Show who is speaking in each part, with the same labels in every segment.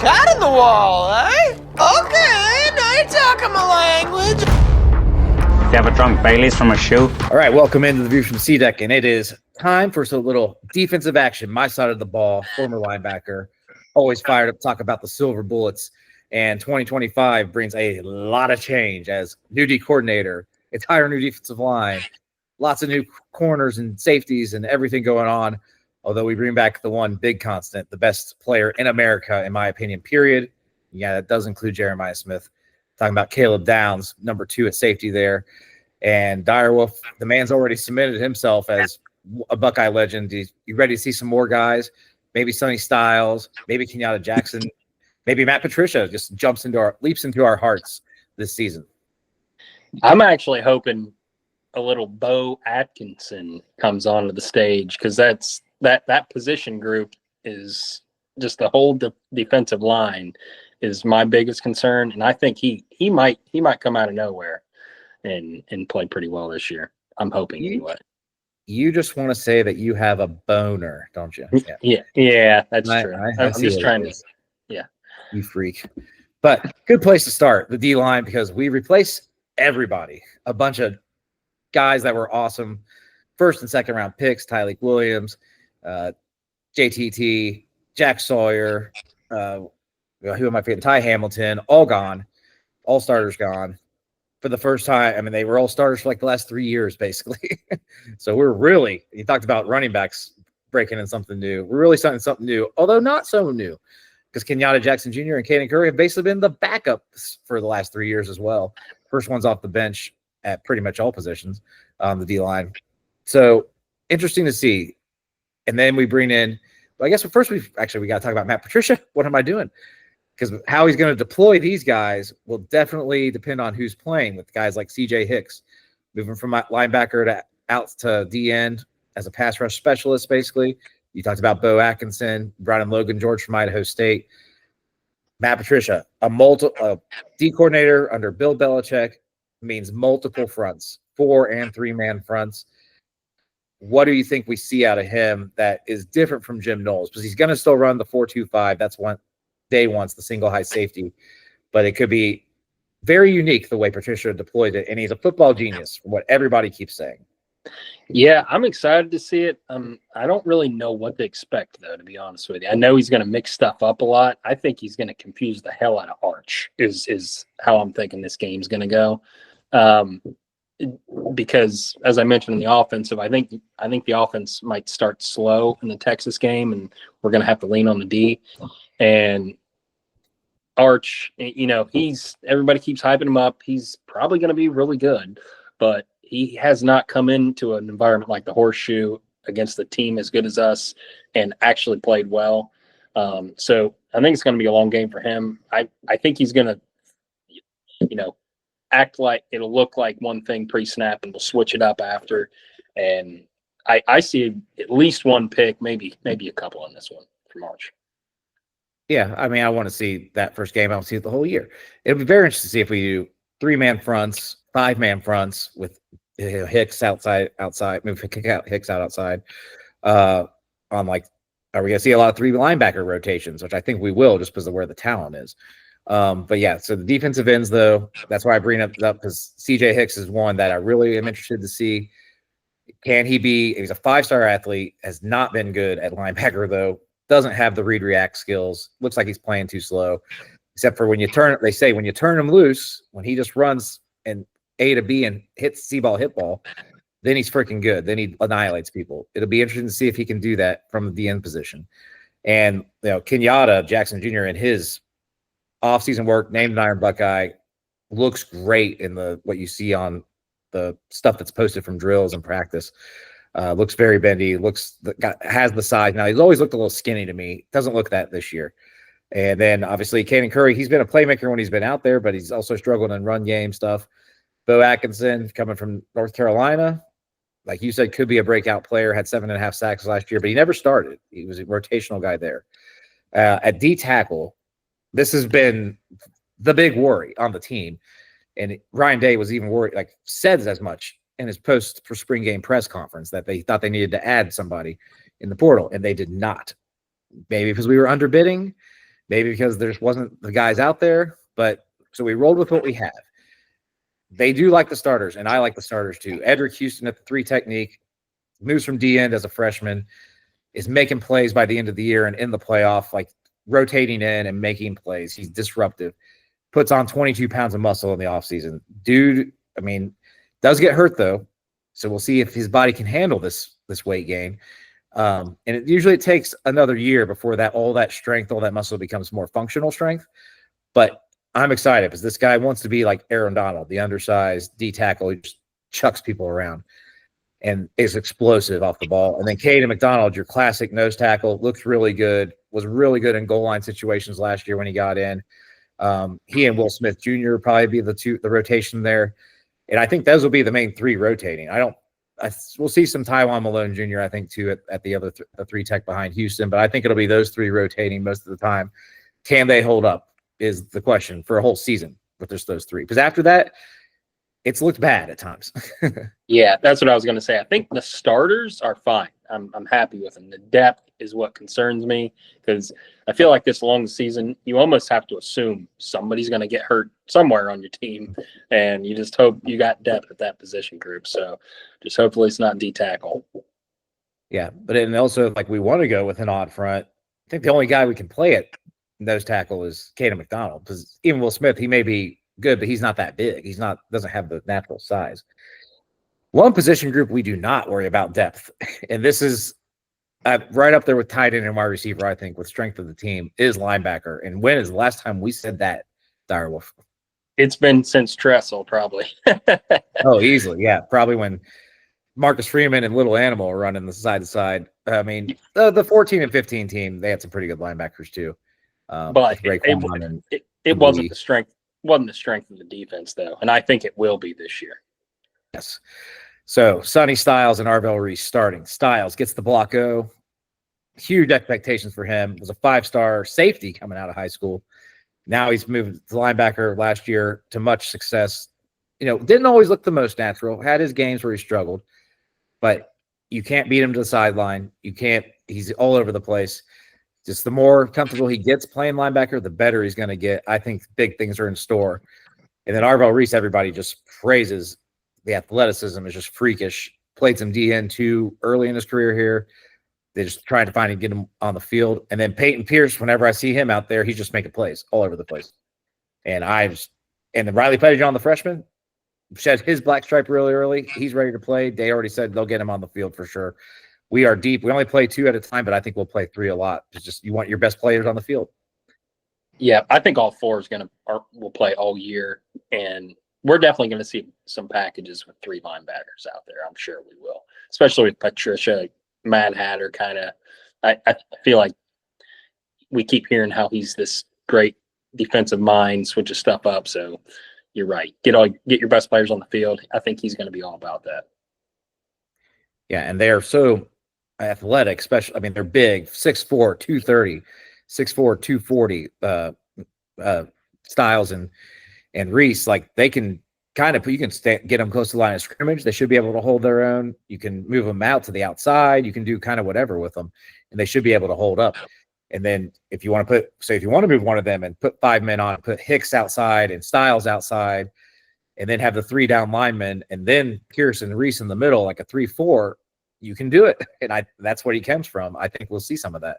Speaker 1: cat in the wall, eh? Okay, now you're talking my language.
Speaker 2: You have a drunk Bailey's from a shoe?
Speaker 3: All right, welcome into the View from C Deck, and it is time for some little defensive action. My side of the ball, former linebacker, always fired up to talk about the Silver Bullets. And 2025 brings a lot of change as new D coordinator, entire new defensive line, lots of new corners and safeties and everything going on. Although we bring back the one big constant, the best player in America, in my opinion, period. Yeah, that does include Jeremiah Smith. Talking about Caleb Downs, number 2 at safety there. And Direwolf, the man's already cemented himself as a Buckeye legend. You ready to see some more guys? Maybe Sonny Styles, maybe Kenyatta Jackson, maybe Matt Patricia just leaps into our hearts this season.
Speaker 4: I'm actually hoping a little Bo Atkinson comes onto the stage, because that position group is just the whole defensive line is my biggest concern, and I think he might come out of nowhere and play pretty well this year. I'm hoping anyway.
Speaker 3: You just want to say that you have a boner, don't you?
Speaker 4: Yeah, that's true. I'm just trying to. Yeah,
Speaker 3: you freak. But good place to start, the D line, because we replace everybody. A bunch of guys that were awesome first and second round picks: Tyleik Williams, JTT, Jack Sawyer. Who am I forgetting? Ty Hamilton, all gone, all starters gone for the first time. I mean, they were all starters for like the last 3 years, basically. So we're really, you talked about running backs breaking in something new. We're really starting something new, although not so new, because Kenyatta Jackson Jr. and Caden Curry have basically been the backups for the last 3 years as well. First one's off the bench at pretty much all positions on the D line. So interesting to see. And then we bring in, well, I guess first we got to talk about Matt Patricia. What am I doing? Because how he's going to deploy these guys will definitely depend on who's playing, with guys like CJ Hicks moving from linebacker out to D end as a pass rush specialist, basically. You talked about Bo Atkinson, Brandon Logan George from Idaho State. Matt Patricia, a D coordinator under Bill Belichick, means multiple fronts, 4 and 3-man fronts. What do you think we see out of him that is different from Jim Knowles? Because he's going to still run the 4-2-5. That's one day wants the single high safety, but it could be very unique the way Patricia deployed it, and he's a football genius from what everybody keeps saying.
Speaker 4: Yeah, I'm excited to see it. I don't really know what to expect, though, to be honest with you. I know he's going to mix stuff up a lot. I think he's going to confuse the hell out of Arch is how I'm thinking this game's going to go. Because, as I mentioned in the offensive, I think the offense might start slow in the Texas game, and we're going to have to lean on the D. And Arch, everybody keeps hyping him up. He's probably going to be really good, but he has not come into an environment like the Horseshoe against the team as good as us and actually played well. So I think it's going to be a long game for him. I think he's going to, act like it'll look like one thing pre-snap, and we'll switch it up after. And I see at least one pick, maybe a couple on this one from Arch.
Speaker 3: Yeah, I mean, I want to see that first game. I want to see it the whole year. It'll be very interesting to see if we do 3-man fronts, 5-man fronts with Hicks outside. Maybe kick out Hicks outside. Are we going to see a lot of 3 linebacker rotations, which I think we will, just because of where the talent is. But yeah, so the defensive ends, though, that's why I bring it up, because CJ Hicks is one that I really am interested to see. Can he be? He's a 5-star athlete, has not been good at linebacker, though. Doesn't have the read-react skills. Looks like he's playing too slow, except for when you turn him loose, when he just runs and A to B and hits C-ball, hit ball, then he's freaking good. Then he annihilates people. It'll be interesting to see if he can do that from the end position. And, Kenyatta Jackson Jr. in his offseason work, named an Iron Buckeye, looks great in what you see on the stuff that's posted from drills and practice. Looks very bendy, has the size. Now, he's always looked a little skinny to me. Doesn't look that this year. And then, obviously, Caden Curry, he's been a playmaker when he's been out there, but he's also struggled in run game stuff. Bo Atkinson, coming from North Carolina, like you said, could be a breakout player, had 7.5 sacks last year, but he never started. He was a rotational guy there. At D tackle, this has been the big worry on the team. And Ryan Day was even worried, said as much in his post for spring game press conference, that they thought they needed to add somebody in the portal, and they did not. Maybe because we were underbidding, maybe because there wasn't the guys out there, but so we rolled with what we have. They do like the starters, and I like the starters too. Edric Houston at the 3 technique, moves from D end as a freshman, is making plays by the end of the year and in the playoff, like rotating in and making plays. He's disruptive, puts on 22 pounds of muscle in the offseason. Dude, I mean, does get hurt though. So we'll see if his body can handle this weight gain. And it takes another year before all that strength, all that muscle becomes more functional strength. But I'm excited because this guy wants to be like Aaron Donald, the undersized D tackle. He just chucks people around and is explosive off the ball. And then Caden McDonald, your classic nose tackle, looks really good, was really good in goal line situations last year when he got in. He and Will Smith Jr. will probably be the rotation there. And I think those will be the main 3 rotating. We'll see some Taiwan Malone Jr., I think, too, at the other 3 tech behind Houston. But I think it'll be those 3 rotating most of the time. Can they hold up is the question for a whole season with just those 3. Because after that, it's looked bad at times.
Speaker 4: Yeah, that's what I was going to say. I think the starters are fine. I'm happy with them. The depth is what concerns me because I feel like this long season, you almost have to assume somebody's going to get hurt somewhere on your team, and you just hope you got depth at that position group. So just hopefully it's not D tackle.
Speaker 3: Yeah, but and also like we want to go with an odd front. I think the only guy we can play at nose tackle is Caden McDonald because even Will Smith, he may be good, but he's not that big. Doesn't have the natural size. One position group we do not worry about depth, and this is right up there with tight end and wide receiver, I think, with strength of the team, is linebacker. And when is the last time we said that, Direwolf?
Speaker 4: It's been since Tressel, probably.
Speaker 3: Oh, easily, yeah. Probably when Marcus Freeman and Little Animal are running the side to side. I mean, the 14 and 15 team, they had some pretty good linebackers too.
Speaker 4: But it wasn't the strength. Wasn't the strength of the defense, though, and I think it will be this year.
Speaker 3: Yes. So Sonny Styles and Arvell Reese starting. Styles gets the block O. Huge expectations for him. Was a 5-star safety coming out of high school. Now he's moved to linebacker last year to much success. Didn't always look the most natural. Had his games where he struggled, but you can't beat him to the sideline. He's all over the place. Just the more comfortable he gets playing linebacker, the better he's going to get. I think big things are in store. And then Arvell Reese, everybody just praises the athleticism is just freakish. Played some DN too early in his career here. They just trying to find and get him on the field. And then Peyton Pierce, whenever I see him out there, he's just making plays all over the place. And then Riley Pettijohn, the freshman, shed his black stripe really early. He's ready to play. They already said they'll get him on the field for sure. We are deep. We only play 2 at a time, but I think we'll play 3 a lot. It's just you want your best players on the field.
Speaker 4: Yeah, I think all 4 will play all year, and we're definitely going to see some packages with 3 linebackers out there. I'm sure we will, especially with Patricia, Mad Hatter kind of. I feel like we keep hearing how he's this great defensive mind, switches stuff up. So you're right. Get your best players on the field. I think he's going to be all about that.
Speaker 3: Yeah, and they are so athletic, especially. I mean, they're big, 6'4", 230, 6'4", 240. Styles and Reese, like they can kind of get them close to the line of scrimmage. They should be able to hold their own. You can move them out to the outside. You can do kind of whatever with them, and they should be able to hold up. And then if you want to move one of them and put 5 men on, put Hicks outside and Styles outside, and then have the 3 down linemen, and then Pierce and Reese in the middle, like a 3-4, you can do it. And that's what he comes from. I think we'll see some of that.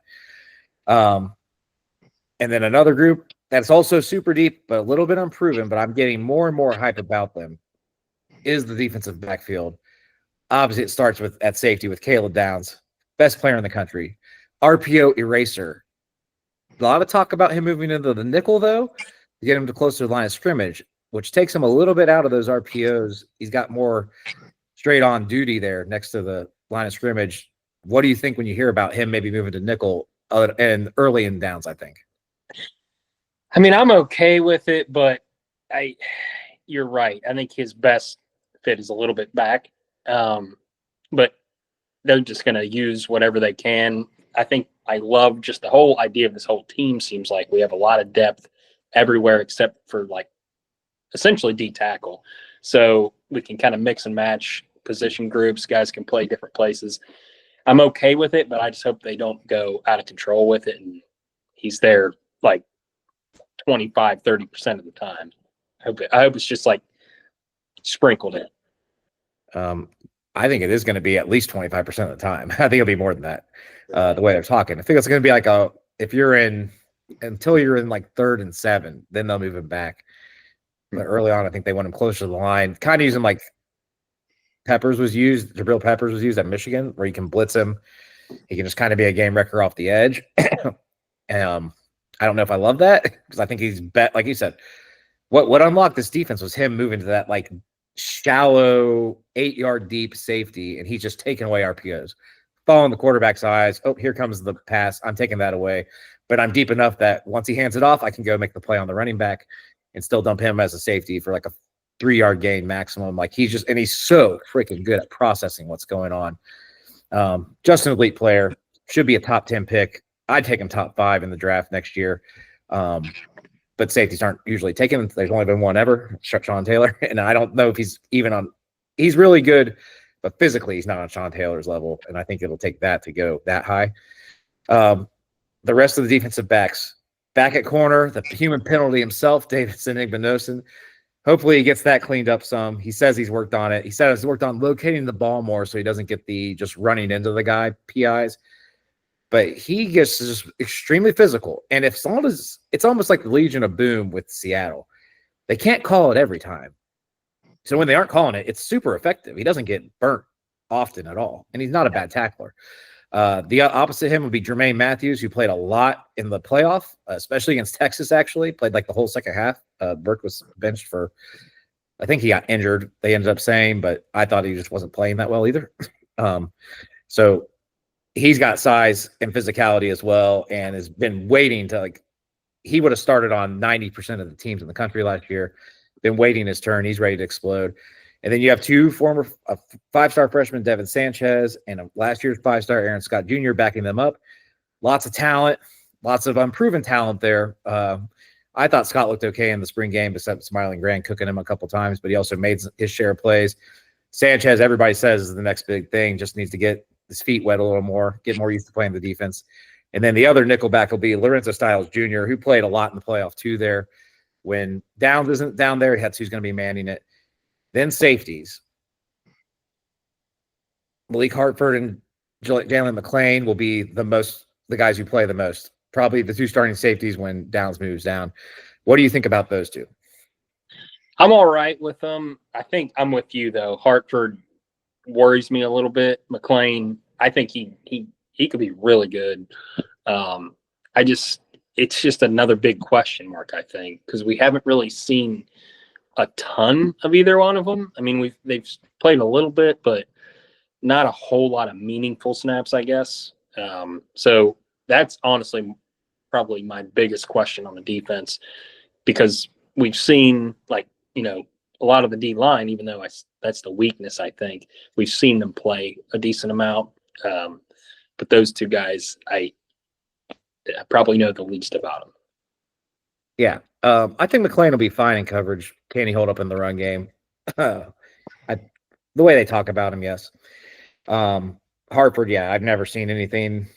Speaker 3: And then another group that's also super deep, but a little bit unproven, but I'm getting more and more hype about them, is the defensive backfield. Obviously, it starts at safety with Caleb Downs, best player in the country, RPO eraser. A lot of talk about him moving into the nickel, though, to get him to closer to the line of scrimmage, which takes him a little bit out of those RPOs. He's got more straight-on duty there next to the line of scrimmage. What do you think when you hear about him maybe moving to nickel and early in downs, I think?
Speaker 4: I mean, I'm okay with it, but you're right. I think his best fit is a little bit back. But they're just going to use whatever they can. I think I love just the whole idea of this whole team. Seems like we have a lot of depth everywhere except for like essentially D tackle. So we can kind of mix and match position groups. Guys can play different places. I'm okay with it, but I just hope they don't go out of control with it. And he's there like 25, 30% of the time. I hope it's just like sprinkled in.
Speaker 3: I think it is going to be at least 25% of the time. I think it'll be more than that. The way they're talking, I think it's going to be like until you're in like 3rd and 7, then they'll move him back. But early on, I think they want him closer to the line, kind of using like Jabril Peppers was used at Michigan, where you can blitz him. He can just kind of be a game wrecker off the edge. I don't know if I love that because I think he's like you said, what unlocked this defense was him moving to that like shallow 8-yard deep safety, and he's just taking away RPOs, following the quarterback's eyes. Oh, here comes the pass. I'm taking that away, but I'm deep enough that once he hands it off, I can go make the play on the running back and still dump him as a safety for like a 3-yard gain maximum. Like he's so freaking good at processing what's going on. Just an elite player, should be a top 10 pick. I'd take him top 5 in the draft next year. But safeties aren't usually taken. There's only been one ever, Sean Taylor. And I don't know if he's he's really good, but physically he's not on Sean Taylor's level. And I think it'll take that to go that high. The rest of the defensive backs, back at corner, the human penalty himself, Davidson Igbinosun. Hopefully he gets that cleaned up some. He says he's worked on it. He said he's worked on locating the ball more so he doesn't get the just running into the guy PIs. But he gets just extremely physical. And it's almost like the Legion of Boom with Seattle. They can't call it every time. So when they aren't calling it, it's super effective. He doesn't get burnt often at all. And he's not a bad tackler. The opposite of him would be Jermaine Matthews, who played a lot in the playoff, especially against Texas, actually. Played like the whole second half. Burke was benched for, I think he got injured, they ended up saying, but I thought he just wasn't playing that well either. So he's got size and physicality as well and has been waiting to he would have started on 90% of the teams in the country last year, been waiting his turn. He's ready to explode. And then you have two former 5-star freshmen, Devin Sanchez, and last year's 5-star Aaron Scott Jr. backing them up. Lots of talent, lots of unproven talent there. I thought Scott looked okay in the spring game, except Smiling Grand cooking him a couple times, but he also made his share of plays. Sanchez, everybody says, is the next big thing, just needs to get his feet wet a little more, get more used to playing the defense. And then the other nickelback will be Lorenzo Styles Jr., who played a lot in the playoff too there. When Downs isn't down there, that's who's going to be manning it. Then safeties. Malik Hartford and Jalen McClain will be the guys who play the most. Probably the two starting safeties when Downs moves down. What do you think about those two?
Speaker 4: I'm all right with them. I think I'm with you, though. Hartford worries me a little bit. McClain, I think he could be really good. It's just another big question mark, I think, because we haven't really seen a ton of either one of them. I mean, they've played a little bit, but not a whole lot of meaningful snaps, I guess. So that's honestly probably my biggest question on the defense, because we've seen a lot of the D line, even though that's the weakness, I think we've seen them play a decent amount. But those two guys, I probably know the least about them.
Speaker 3: Yeah. I think McClain will be fine in coverage. Can he hold up in the run game? The way they talk about him, yes. Hartford, yeah, I've never seen anything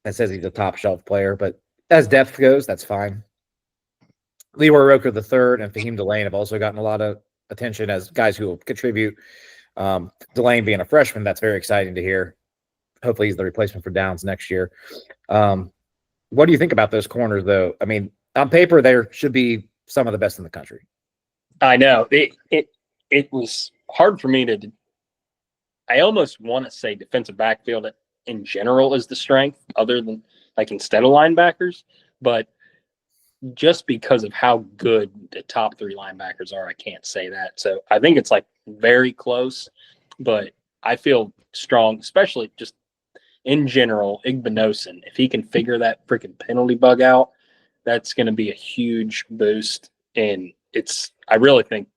Speaker 3: that says he's a top shelf player, but as depth goes, that's fine. Leroy Roker III and Fahim Delane have also gotten a lot of attention as guys who will contribute. Delane being a freshman, that's very exciting to hear. Hopefully he's the replacement for Downs next year. What do you think about those corners, though? I mean, on paper, there should be some of the best in the country. I
Speaker 4: know. It was hard for me to – I almost want to say defensive backfield in general is the strength, other than instead of linebackers. But just because of how good the top 3 linebackers are, I can't say that. So I think it's very close, but I feel strong, especially just in general, Igbinosun. If he can figure that freaking penalty bug out, that's going to be a huge boost. And I really think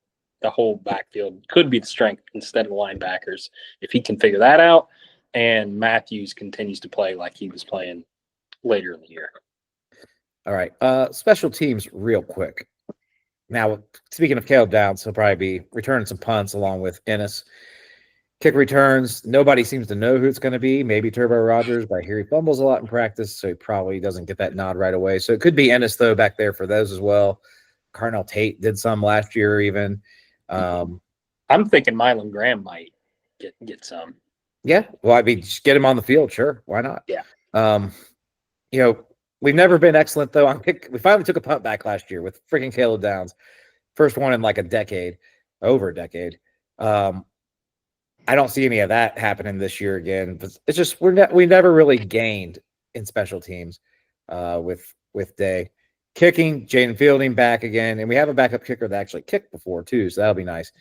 Speaker 4: the whole backfield could be the strength instead of the linebackers if he can figure that out. And Matthews continues to play like he was playing later in the year.
Speaker 3: All right. Special teams real quick. Now, speaking of Caleb Downs, he'll probably be returning some punts along with Ennis. Kick returns, nobody seems to know who it's going to be. Maybe Turbo Rogers, but I hear he fumbles a lot in practice, so he probably doesn't get that nod right away. So it could be Ennis, though, back there for those as well. Carnell Tate did some last year even.
Speaker 4: I'm thinking Milan Graham might get some.
Speaker 3: Yeah, well, I mean, just get him on the field, sure. Why not?
Speaker 4: Yeah.
Speaker 3: We've never been excellent, though, on kick. We finally took a punt back last year with freaking Caleb Downs. First one in like over a decade. I don't see any of that happening this year again. It's just we never really gained in special teams with Day. Kicking, Jaden Fielding back again, and we have a backup kicker that actually kicked before too, so that'll be nice.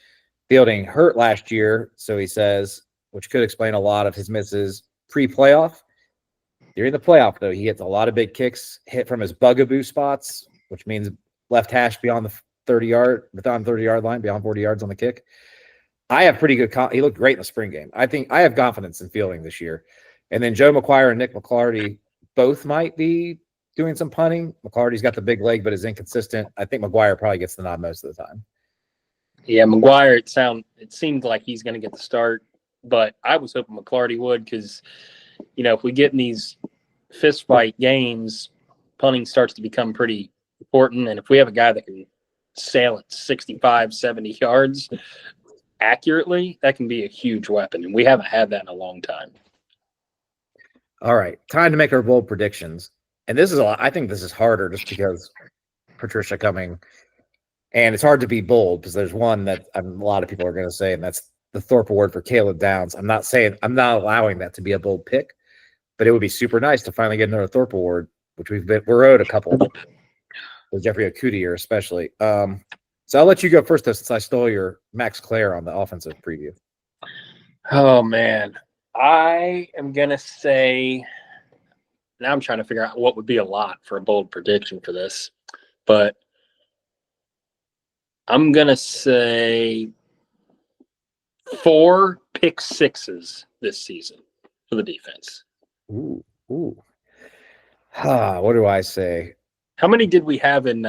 Speaker 3: Fielding hurt last year, so he says, which could explain a lot of his misses pre-playoff. During the playoff, though, he hits a lot of big kicks, hit from his bugaboo spots, which means left hash beyond the 30-yard line, beyond 40 yards on the kick. I have pretty good. He looked great in the spring game. I think I have confidence in Fielding this year. And then Joe McGuire and Nick McClarty both might be doing some punting. McClarty's got the big leg, but is inconsistent. I think McGuire probably gets the nod most of the time.
Speaker 4: Yeah, McGuire. It seemed like he's going to get the start, but I was hoping McClarty would because, if we get in these fist fight games, punting starts to become pretty important. And if we have a guy that can sail it 65, 70 yards accurately, that can be a huge weapon, and we haven't had that in a long time.
Speaker 3: All right, time to make our bold predictions, and this is I think this is harder just because Patricia coming, and it's hard to be bold because there's one that a lot of people are going to say, and that's the Thorpe Award for Caleb Downs. I'm not allowing that to be a bold pick, but it would be super nice to finally get another Thorpe Award, which we're owed a couple with Jeffrey Okudier especially. So I'll let you go first, though, since I stole your Max Clare on the offensive preview.
Speaker 4: Oh, man. I am going to say – now I'm trying to figure out what would be a lot for a bold prediction for this. But I'm going to say 4 pick sixes this season for the defense.
Speaker 3: Ooh. What do I say?
Speaker 4: How many did we have in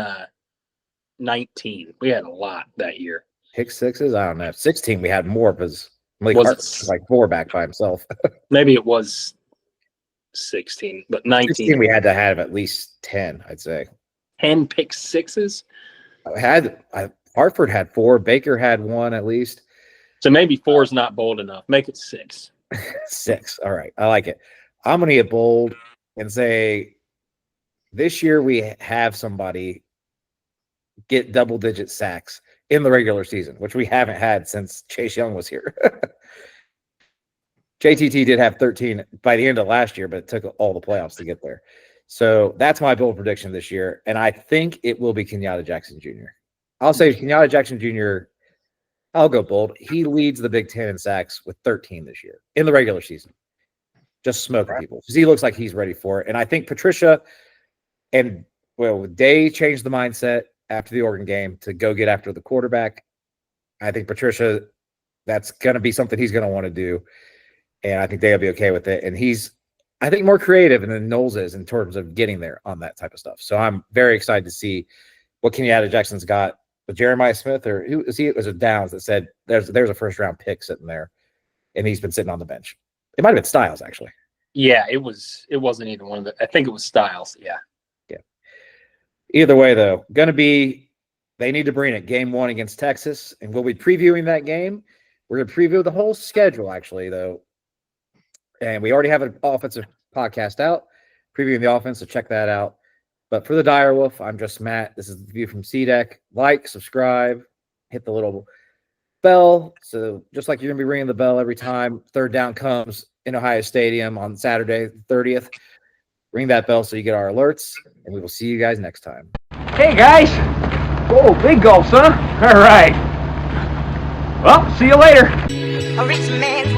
Speaker 4: 19? We had a lot that year.
Speaker 3: Pick sixes? I don't know. 16 we had more because Malik
Speaker 4: Was
Speaker 3: Hart
Speaker 4: it
Speaker 3: was like 4 back by himself.
Speaker 4: Maybe it was 16, but 19.
Speaker 3: 16 we had to have at least 10, I'd say.
Speaker 4: 10 pick sixes?
Speaker 3: Hartford had 4. Baker had 1 at least.
Speaker 4: So maybe 4 is not bold enough. Make it 6.
Speaker 3: 6. All right. I like it. I'm going to get bold and say this year we have somebody get double-digit sacks in the regular season, which we haven't had since Chase Young was here. JTT did have 13 by the end of last year, but it took all the playoffs to get there. So that's my bold prediction this year, and I think it will be Kenyatta Jackson Jr. I'll say Kenyatta Jackson Jr. I'll go bold. He leads the Big Ten in sacks with 13 this year in the regular season. Just smoking people because he looks like he's ready for it. And I think Patricia and Day changed the mindset after the Oregon game to go get after the quarterback. I think Patricia, that's going to be something he's going to want to do. And I think they'll be okay with it. And he's, I think, more creative than Knowles is in terms of getting there on that type of stuff. So I'm very excited to see what Kenyatta Jackson's got with Jeremiah Smith, or who is he? It was a Downs that said there's a first round pick sitting there, and he's been sitting on the bench. It might have been Styles, actually.
Speaker 4: Yeah, it wasn't either one of the. I think it was Styles. Yeah.
Speaker 3: Either way, though, they need to bring it game 1 against Texas, and we'll be previewing that game. We're going to preview the whole schedule, actually, though. And we already have an offensive podcast out, previewing the offense, so check that out. But for the Direwolf, I'm just Matt. This is the view from CDEC. Like, subscribe, hit the little bell. So just like you're going to be ringing the bell every time third down comes in Ohio Stadium on Saturday, the 30th, ring that bell so you get our alerts, and we will see you guys next time.
Speaker 5: Hey, guys. Whoa, big gulps, huh? All right. Well, see you later.
Speaker 6: A rich man's